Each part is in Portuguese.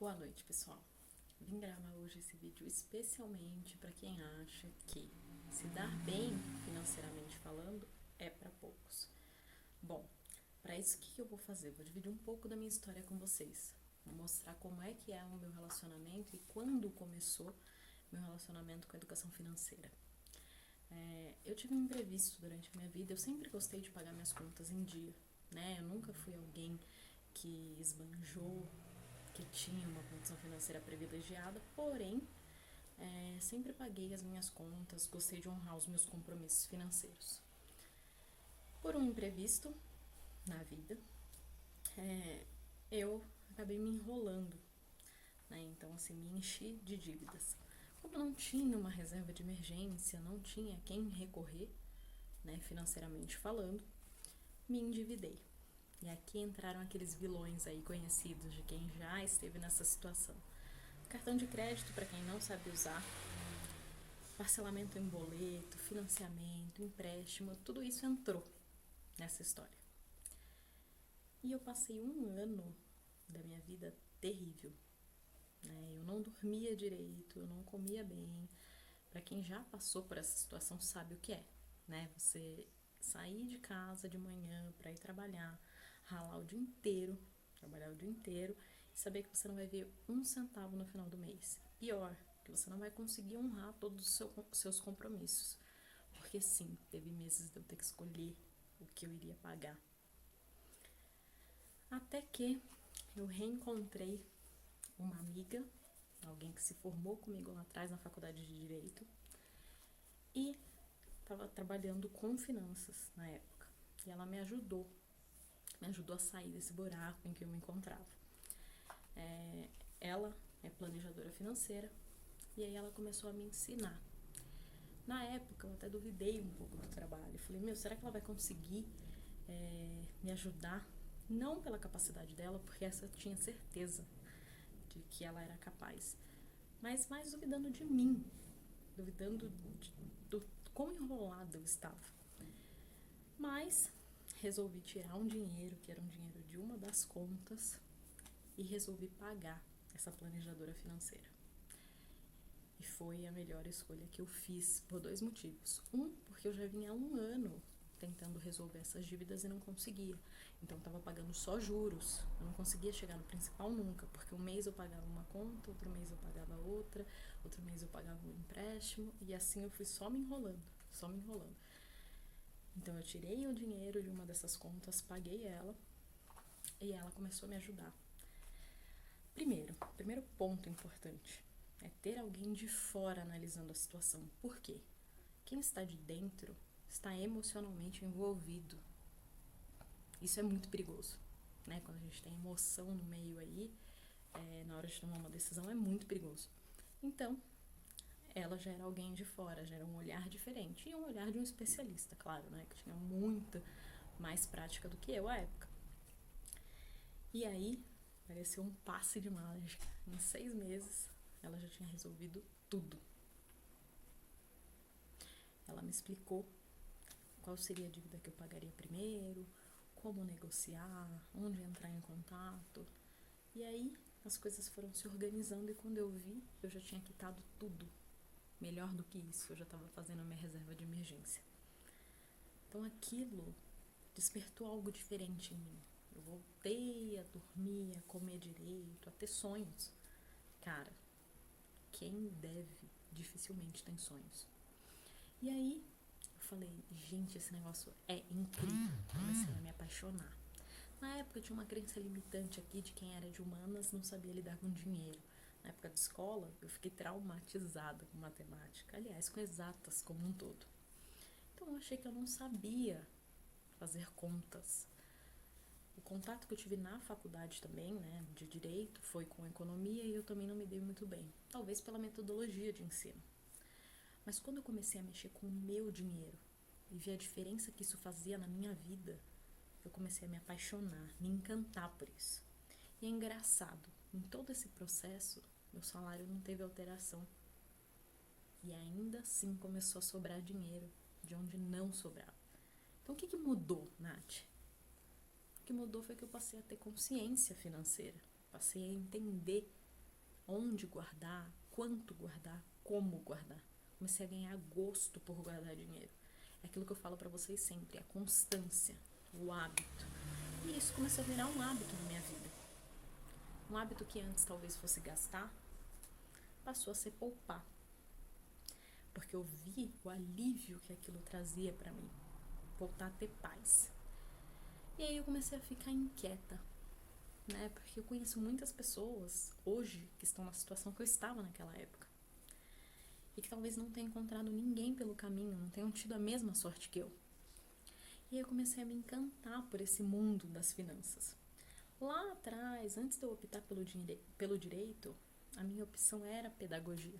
Boa noite, pessoal. Vim gravar hoje esse vídeo especialmente para quem acha que se dar bem financeiramente falando é para poucos. Bom, para isso o que eu vou fazer? Vou dividir um pouco da minha história com vocês. Vou mostrar como é que é o meu relacionamento e quando começou meu relacionamento com a educação financeira. Eu tive um imprevisto durante a minha vida. Eu sempre gostei de pagar minhas contas em dia, né? Eu nunca fui alguém que esbanjou, que tinha uma condição financeira privilegiada, porém, sempre paguei as minhas contas, gostei de honrar os meus compromissos financeiros. Por um imprevisto na vida, eu acabei me enrolando, né? Então, assim, me enchi de dívidas. Como não tinha uma reserva de emergência, não tinha quem recorrer, né, financeiramente falando, me endividei. E aqui entraram aqueles vilões aí conhecidos de quem já esteve nessa situação. Cartão de crédito, para quem não sabe usar, parcelamento em boleto, financiamento, empréstimo, tudo isso entrou nessa história. E eu passei um ano da minha vida terrível, né? Eu não dormia direito, eu não comia bem. Para quem já passou por essa situação sabe o que é, né? Você sair de casa de manhã para ir trabalhar, ralar o dia inteiro, trabalhar o dia inteiro e saber que você não vai ver um centavo no final do mês. Pior, que você não vai conseguir honrar todos os seus compromissos. Porque sim, teve meses de eu ter que escolher o que eu iria pagar. Até que eu reencontrei uma amiga, alguém que se formou comigo lá atrás na faculdade de Direito e estava trabalhando com finanças na época. E ela me ajudou a sair desse buraco em que eu me encontrava. Ela é planejadora financeira e aí ela começou a me ensinar. Na época eu até duvidei um pouco do trabalho. Eu falei, será que ela vai conseguir me ajudar? Não pela capacidade dela, porque essa eu tinha certeza de que ela era capaz, mas mais duvidando de mim, duvidando do quão enrolada eu estava. Mas resolvi tirar um dinheiro, que era um dinheiro de uma das contas, e resolvi pagar essa planejadora financeira. E foi a melhor escolha que eu fiz por dois motivos. Um, porque eu já vinha há um ano tentando resolver essas dívidas e não conseguia. Então, eu estava pagando só juros. Eu não conseguia chegar no principal nunca, porque um mês eu pagava uma conta, outro mês eu pagava outra, outro mês eu pagava um empréstimo, e assim eu fui só me enrolando. Então, eu tirei o dinheiro de uma dessas contas, paguei ela, e ela começou a me ajudar. Primeiro ponto importante é ter alguém de fora analisando a situação. Por quê? Quem está de dentro está emocionalmente envolvido. Isso é muito perigoso, né? Quando a gente tem emoção no meio aí, na hora de tomar uma decisão, é muito perigoso. Então, ela já era alguém de fora, já era um olhar diferente. E um olhar de um especialista, claro, né? Que tinha muita mais prática do que eu à época. E aí, pareceu um passe de mágica. Em 6 meses, ela já tinha resolvido tudo. Ela me explicou qual seria a dívida que eu pagaria primeiro, como negociar, onde entrar em contato. E aí, as coisas foram se organizando e quando eu vi, eu já tinha quitado tudo. Melhor do que isso, eu já estava fazendo a minha reserva de emergência. Então aquilo despertou algo diferente em mim. Eu voltei a dormir, a comer direito, a ter sonhos. Cara, quem deve dificilmente tem sonhos. E aí eu falei, gente, esse negócio é incrível. Comecei a me apaixonar. Na época eu tinha uma crença limitante aqui de quem era de humanas não sabia lidar com dinheiro. Na época de escola eu fiquei traumatizada com matemática, aliás, com exatas como um todo. Então eu achei que eu não sabia fazer contas. O contato que eu tive na faculdade também, né, de direito, foi com economia e eu também não me dei muito bem. Talvez pela metodologia de ensino. Mas quando eu comecei a mexer com o meu dinheiro e ver a diferença que isso fazia na minha vida, eu comecei a me apaixonar, me encantar por isso. E é engraçado, em todo esse processo, meu salário não teve alteração. E ainda assim começou a sobrar dinheiro de onde não sobrava. Então o que mudou, Nath? O que mudou foi que eu passei a ter consciência financeira. Passei a entender onde guardar, quanto guardar, como guardar. Comecei a ganhar gosto por guardar dinheiro. É aquilo que eu falo pra vocês sempre, a constância, o hábito. E isso começou a virar um hábito na minha vida. Um hábito que antes talvez fosse gastar, passou a ser poupar. Porque eu vi o alívio que aquilo trazia pra mim. Voltar a ter paz. E aí eu comecei a ficar inquieta, né? Porque eu conheço muitas pessoas hoje que estão na situação que eu estava naquela época. E que talvez não tenham encontrado ninguém pelo caminho, não tenham tido a mesma sorte que eu. E aí eu comecei a me encantar por esse mundo das finanças. Lá atrás, antes de eu optar pelo direito, a minha opção era pedagogia.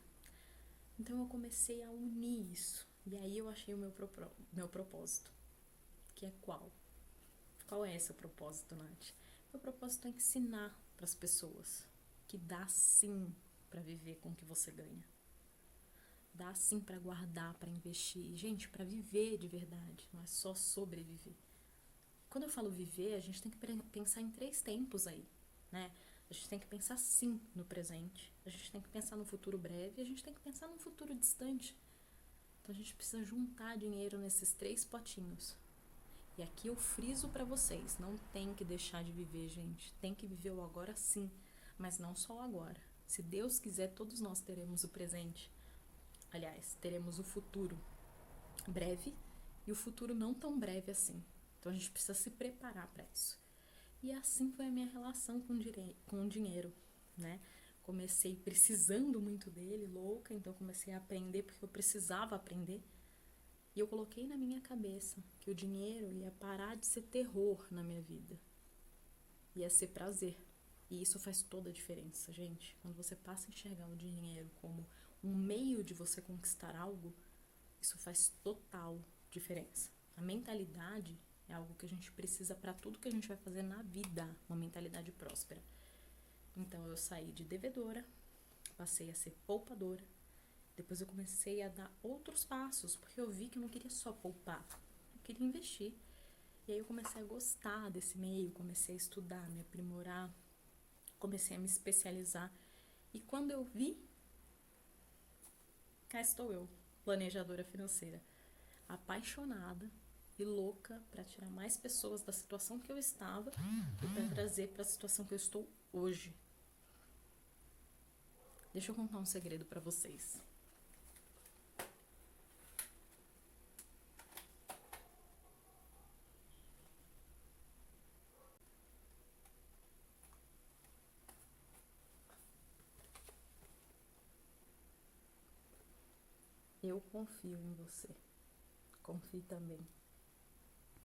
Então eu comecei a unir isso. E aí eu achei o meu propósito. Que é qual? Qual é esse o propósito, Nath? Meu propósito é ensinar para as pessoas que dá sim para viver com o que você ganha. Dá sim para guardar, para investir. Gente, para viver de verdade, não é só sobreviver. Quando eu falo viver, a gente tem que pensar em 3 tempos aí, né? A gente tem que pensar sim no presente, a gente tem que pensar no futuro breve e a gente tem que pensar no futuro distante. Então a gente precisa juntar dinheiro nesses 3 potinhos. E aqui eu friso pra vocês, não tem que deixar de viver, gente. Tem que viver o agora sim, mas não só o agora. Se Deus quiser, todos nós teremos o presente. Aliás, teremos o futuro breve e o futuro não tão breve assim. Então a gente precisa se preparar para isso. E assim foi a minha relação com o dinheiro, né? Comecei precisando muito dele, louca, então comecei a aprender porque eu precisava aprender. E eu coloquei na minha cabeça que o dinheiro ia parar de ser terror na minha vida. Ia ser prazer. E isso faz toda a diferença, gente. Quando você passa a enxergar o dinheiro como um meio de você conquistar algo, isso faz total diferença. A mentalidade é algo que a gente precisa para tudo que a gente vai fazer na vida, uma mentalidade próspera. Então eu saí de devedora, passei a ser poupadora. Depois eu comecei a dar outros passos, porque eu vi que eu não queria só poupar, eu queria investir. E aí eu comecei a gostar desse meio, comecei a estudar, me aprimorar, comecei a me especializar. E quando eu vi, cá estou eu, planejadora financeira, apaixonada e louca para tirar mais pessoas da situação que eu estava e para trazer para a situação que eu estou hoje. Deixa eu contar um segredo para vocês. Eu confio em você. Confie também.